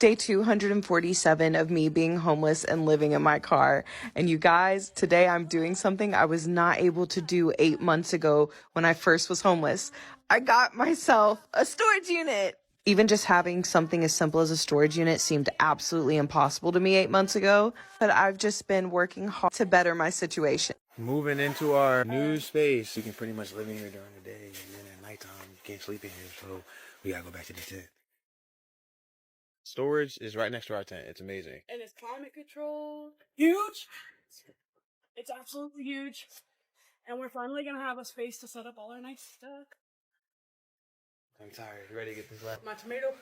Day 247 of me being homeless and living in my car. And you guys, today I'm doing something I was not able to do 8 months ago when I first was homeless. I got myself a storage unit. Even just having something as simple as a storage unit seemed absolutely impossible to me 8 months ago, but I've just been working hard to better my situation. Moving into our new space. You can pretty much live in here during the day, and then at nighttime you can't sleep in here, so we gotta go back to the tent. Storage is right next to our tent. It's amazing. And it's climate controlled. Huge. It's absolutely huge. And we're finally gonna have a space to set up all our nice stuff. I'm tired. You ready to get this left? My tomato.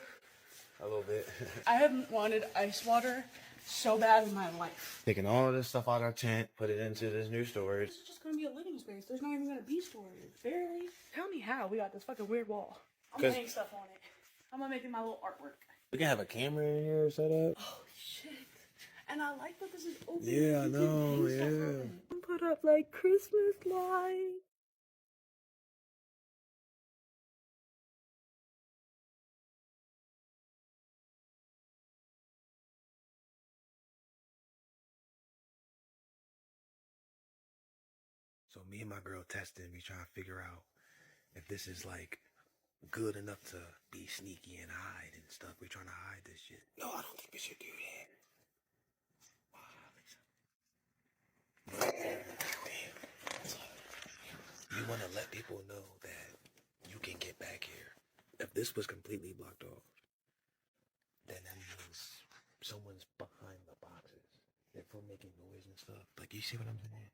A little bit. I haven't wanted ice water so bad in my life. Taking all of this stuff out of our tent, put it into this new storage. This is just gonna be a living space. There's not even gonna be storage. Barely. Tell me how we got this fucking weird wall. I'm gonna hang stuff on it. I'm gonna make it my little artwork. We can have a camera in here set up. Oh shit. And I like that this is open. Yeah, I know, yeah. Put up like Christmas lights. So me and my girl testing, we trying to figure out if this is like good enough to be sneaky and hide and stuff. We're trying to hide this shit. No, I don't think we should do that. Damn. You want to let people know that you can get back here. If this was completely blocked off, then that means someone's behind the boxes. If we're making noise and stuff. Like, you see what I'm saying?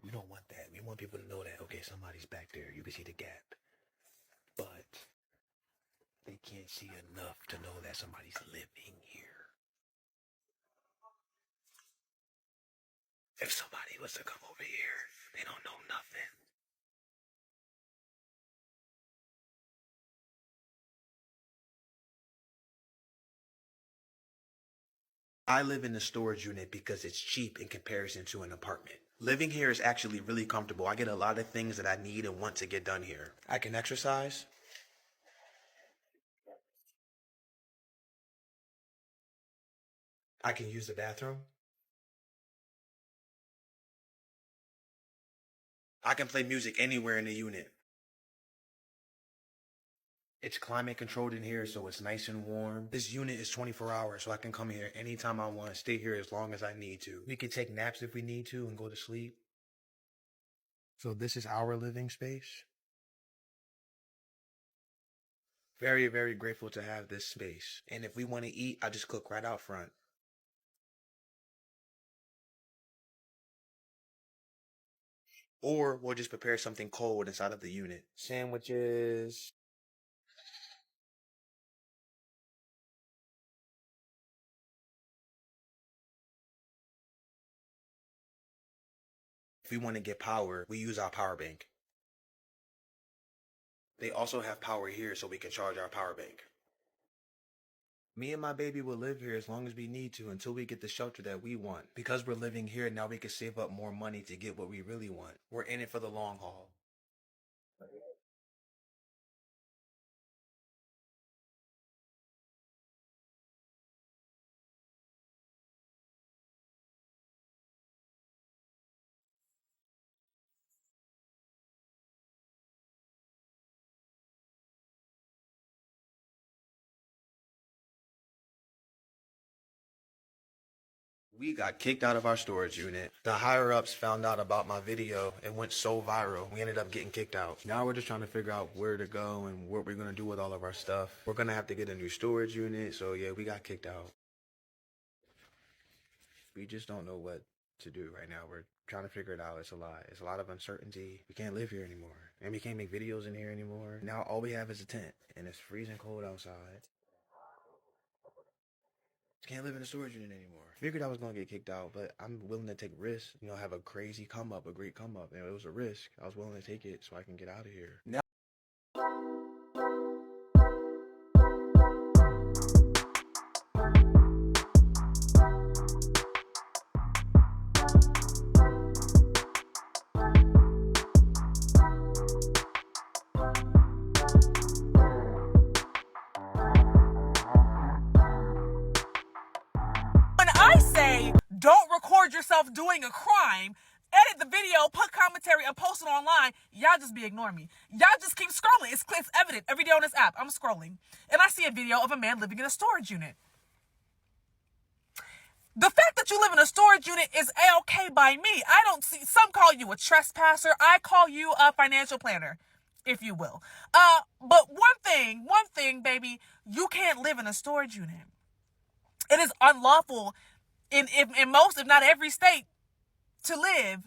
We don't want that. We want people to know that, okay, somebody's back there. You can see the gap. But they can't see enough to know that somebody's living here. If somebody was to come over here, they don't know nothing. I live in the storage unit because it's cheap in comparison to an apartment. Living here is actually really comfortable. I get a lot of things that I need and want to get done here. I can exercise. I can use the bathroom. I can play music anywhere in the unit. It's climate controlled in here, so it's nice and warm. This unit is 24 hours, so I can come here anytime I want, stay here as long as I need to. We can take naps if we need to and go to sleep. So this is our living space. Very, very grateful to have this space. And if we want to eat, I just cook right out front. Or we'll just prepare something cold inside of the unit. Sandwiches. If we want to get power, we use our power bank. They also have power here so we can charge our power bank. Me and my baby will live here as long as we need to until we get the shelter that we want. Because we're living here, now we can save up more money to get what we really want. We're in it for the long haul. We got kicked out of our storage unit. The higher-ups found out about my video. It went so viral. We ended up getting kicked out. Now we're just trying to figure out where to go and what we're going to do with all of our stuff. We're going to have to get a new storage unit. So yeah, we got kicked out. We just don't know what to do right now. We're trying to figure it out. It's a lot. It's a lot of uncertainty. We can't live here anymore. And we can't make videos in here anymore. Now all we have is a tent. And it's freezing cold outside. Can't live in a storage unit anymore. Figured I was gonna get kicked out, but I'm willing to take risks. You know, have a crazy come up, a great come up. And it was a risk. I was willing to take it so I can get out of here. Now Don't record yourself doing a crime, edit the video, put commentary, and post it online. Y'all just be ignoring me. Y'all just keep scrolling. It's evident. Every day on this app, I'm scrolling, and I see a video of a man living in a storage unit. The fact that you live in a storage unit is A-okay by me. I don't see, some call you a trespasser. I call you a financial planner, if you will. But one thing, baby, you can't live in a storage unit. It is unlawful in most, if not every state, to live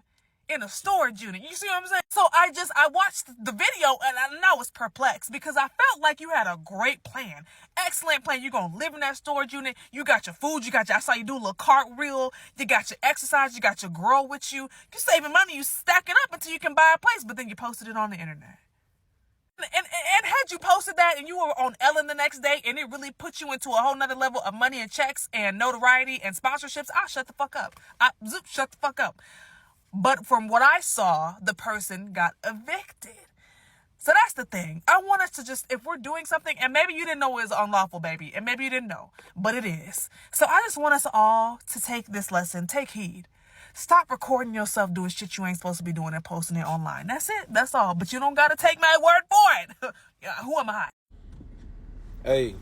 in a storage unit. You see what I'm saying? So I watched the video and I was perplexed because I felt like you had a great plan. Excellent plan. You're going to live in that storage unit. You got your food. I saw you do a little cartwheel. You got your exercise. You got your girl with you. You saving money. You stacking up until you can buy a place, but then you posted it on the internet. And had you posted that and you were on Ellen the next day and it really put you into a whole nother level of money and checks and notoriety and sponsorships, I'll shut the fuck up. Shut the fuck up. But from what I saw, the person got evicted. So that's the thing. I want us to just, if we're doing something, and maybe you didn't know it was unlawful, baby, and maybe you didn't know, but it is. So I just want us all to take this lesson, take heed. Stop recording yourself doing shit you ain't supposed to be doing and posting it online. That's it. That's all. But you don't got to take my word for it. Yeah, who am I? Hey,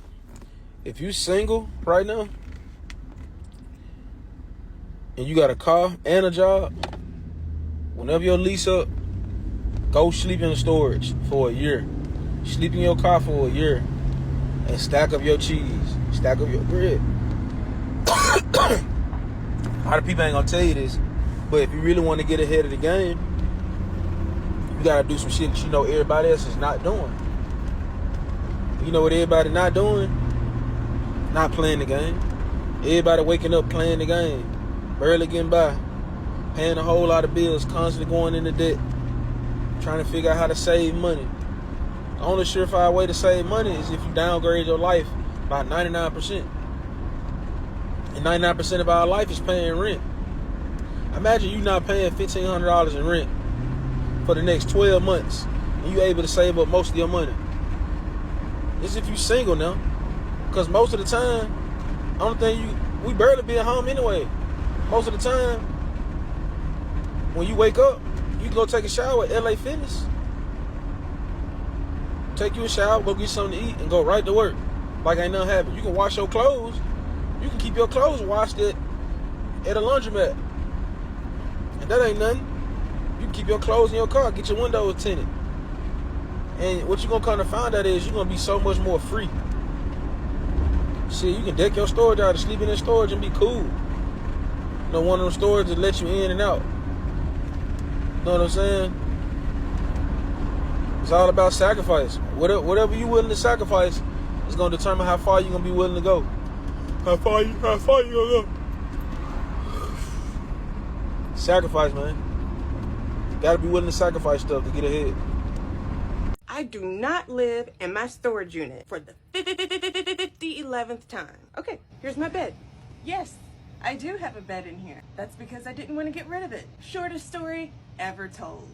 if you single right now and you got a car and a job, whenever your lease up, go sleep in the storage for a year. Sleep in your car for a year and stack up your cheese. Stack up your bread. A lot of people ain't gonna tell you this, but if you really want to get ahead of the game, you gotta do some shit that you know everybody else is not doing. You know what everybody not doing? Not playing the game. Everybody waking up playing the game, barely getting by, paying a whole lot of bills, constantly going into debt, trying to figure out how to save money. The only surefire way to save money is if you downgrade your life by 99%. And 99% of our life is paying rent. Imagine you not paying $1,500 in rent for the next 12 months and you able to save up most of your money. This is if you single now. Because most of the time, we barely be at home anyway. Most of the time, when you wake up, you can go take a shower at LA Fitness. Take you a shower, go get something to eat, and go right to work. Like ain't nothing happened. You can wash your clothes. You can keep your clothes washed at a laundromat. And that ain't nothing. You can keep your clothes in your car, get your windows tinted. And what you're going to kind of find out is you're going to be so much more free. See, you can deck your storage out and sleep in that storage and be cool. You know, one of them stores that let you in and out. You know what I'm saying? It's all about sacrifice. Whatever you're willing to sacrifice is going to determine how far you're going to be willing to go. How far you gonna go? Sacrifice, man. Gotta be willing to sacrifice stuff to get ahead. I do not live in my storage unit for the 11th time. Okay, here's my bed. Yes, I do have a bed in here. That's because I didn't want to get rid of it. Shortest story ever told.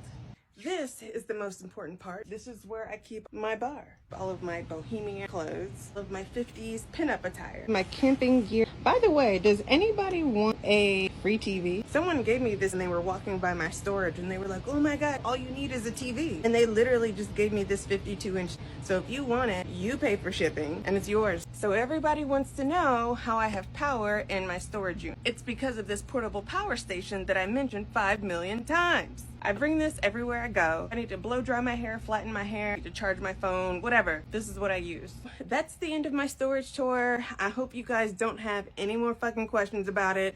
This is the most important part. This is where I keep my bar. All of my bohemian clothes, all of my 50s pinup attire, my camping gear. By the way, does anybody want a free TV? Someone gave me this and they were walking by my storage and they were like, oh my God, all you need is a TV. And they literally just gave me this 52-inch. So if you want it, you pay for shipping and it's yours. So everybody wants to know how I have power in my storage unit. It's because of this portable power station that I mentioned 5 million times. I bring this everywhere I go. I need to blow dry my hair, flatten my hair, I need to charge my phone, whatever. This is what I use. That's the end of my storage tour. I hope you guys don't have any more fucking questions about it.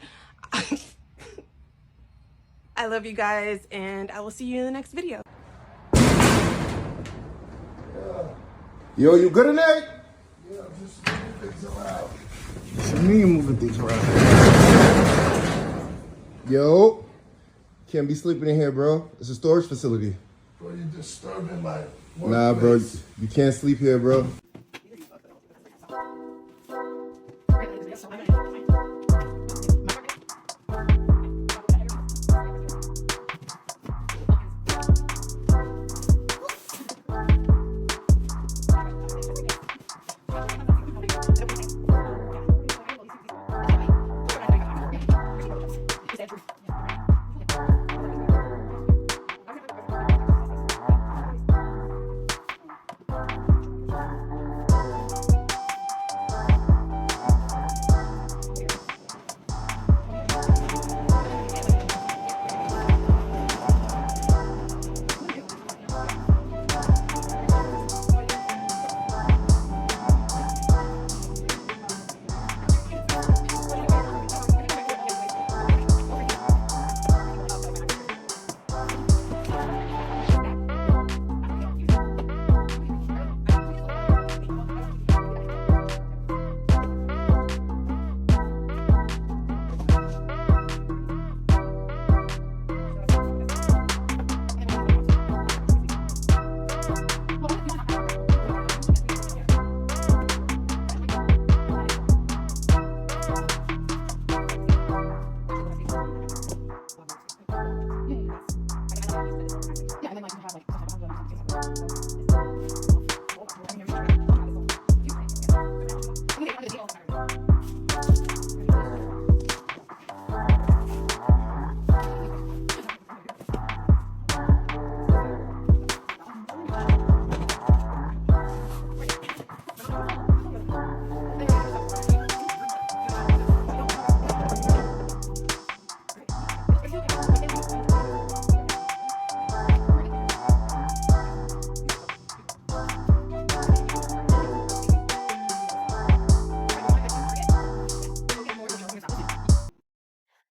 I love you guys and I will see you in the next video. Yo, you good in there? Yeah, I'm just moving things around. What you mean moving things around? Yo. Can't be sleeping in here, bro. It's a storage facility. Bro, you're disturbing my workplace. Nah, bro. You can't sleep here, bro.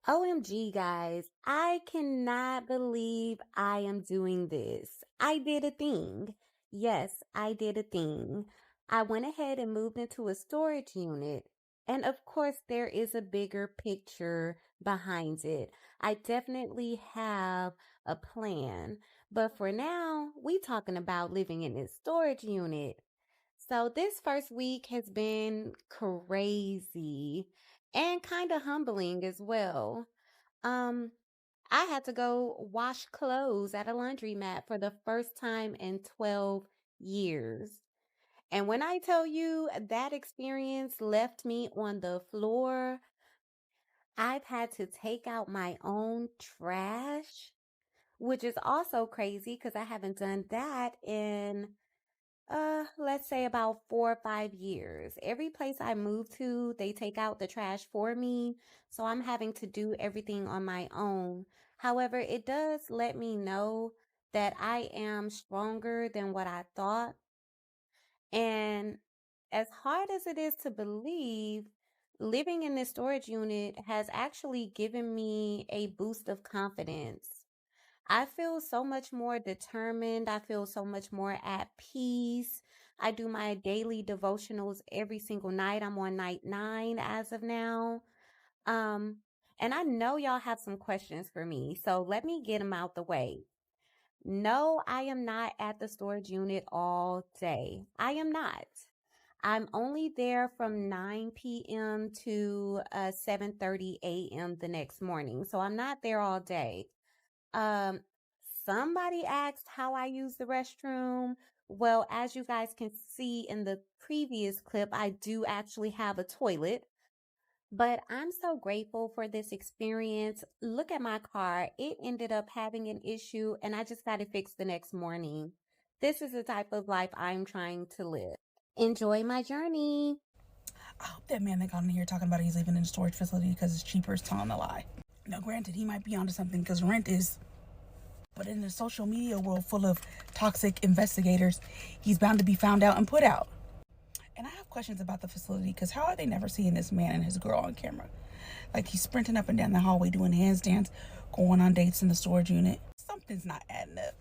OMG, guys, I cannot believe I am doing this. I did a thing. Yes, I did a thing. I went ahead and moved into a storage unit. And of course, there is a bigger picture behind it. I definitely have a plan. But for now, we talking about living in this storage unit. So this first week has been crazy and kind of humbling as well. Um, I had to go wash clothes at a laundromat for the first time in 12 years. And when I tell you that experience left me on the floor, I've had to take out my own trash, which is also crazy because I haven't done that in let's say about 4 or 5 years. Every place I move to, they take out the trash for me, so I'm having to do everything on my own. However, it does let me know that I am stronger than what I thought. And as hard as it is to believe, living in this storage unit has actually given me a boost of confidence. I feel so much more determined. I feel so much more at peace. I do my daily devotionals every single night. I'm on night 9 as of now. Um, and I know y'all have some questions for me, so let me get them out the way. No, I am not at the storage unit all day. I am not. I'm only there from 9 p.m. to 7:30 a.m. the next morning. So I'm not there all day. Um, Somebody asked how I use the restroom. Well, as you guys can see in the previous clip, I do actually have a toilet. But I'm so grateful for this experience. Look at my car. It ended up having an issue and I just got it fixed the next morning. This is the type of life I'm trying to live. Enjoy my journey. I hope that man that got in here talking about he's living in a storage facility because it's cheaper is telling a lie. Now, granted, he might be onto something because rent is, but in the social media world full of toxic investigators, he's bound to be found out and put out. And I have questions about the facility because how are they never seeing this man and his girl on camera? Like he's sprinting up and down the hallway doing handstands, going on dates in the storage unit. Something's not adding up.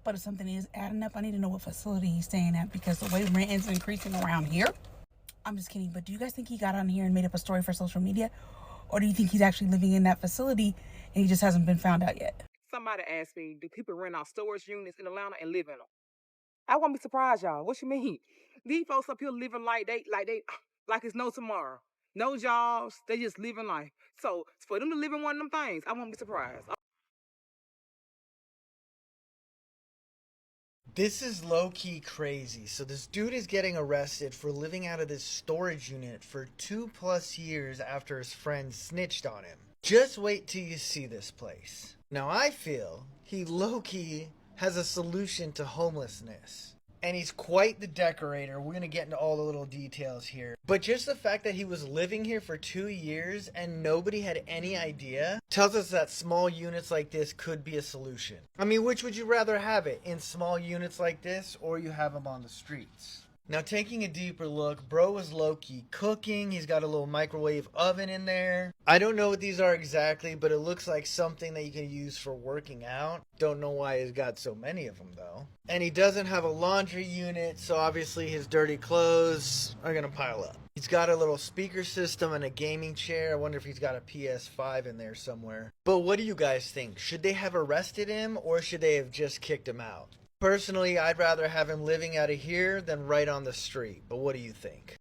But if something is adding up, I need to know what facility he's staying at because the way rent is increasing around here. I'm just kidding, but do you guys think he got on here and made up a story for social media? Or do you think he's actually living in that facility and he just hasn't been found out yet? Somebody asked me, do people rent out storage units in Atlanta and live in them? I won't be surprised, y'all. What you mean? These folks up here living like it's no tomorrow. No jobs. They just living life. So for them to live in one of them things, I won't be surprised. This is low-key crazy. So this dude is getting arrested for living out of this storage unit for 2+ years after his friend snitched on him. Just wait till you see this place. Now I feel he low-key has a solution to homelessness. And he's quite the decorator. We're going to get into all the little details here. But just the fact that he was living here for 2 years and nobody had any idea tells us that small units like this could be a solution. I mean, which would you rather have it? In small units like this, or you have them on the streets? Now, taking a deeper look, bro was low-key cooking. He's got a little microwave oven in there. I don't know what these are exactly, but it looks like something that you can use for working out. Don't know why he's got so many of them, though. And he doesn't have a laundry unit, so obviously his dirty clothes are gonna pile up. He's got a little speaker system and a gaming chair. I wonder if he's got a PS5 in there somewhere. But what do you guys think? Should they have arrested him, or should they have just kicked him out? Personally, I'd rather have him living out of here than right on the street, but what do you think?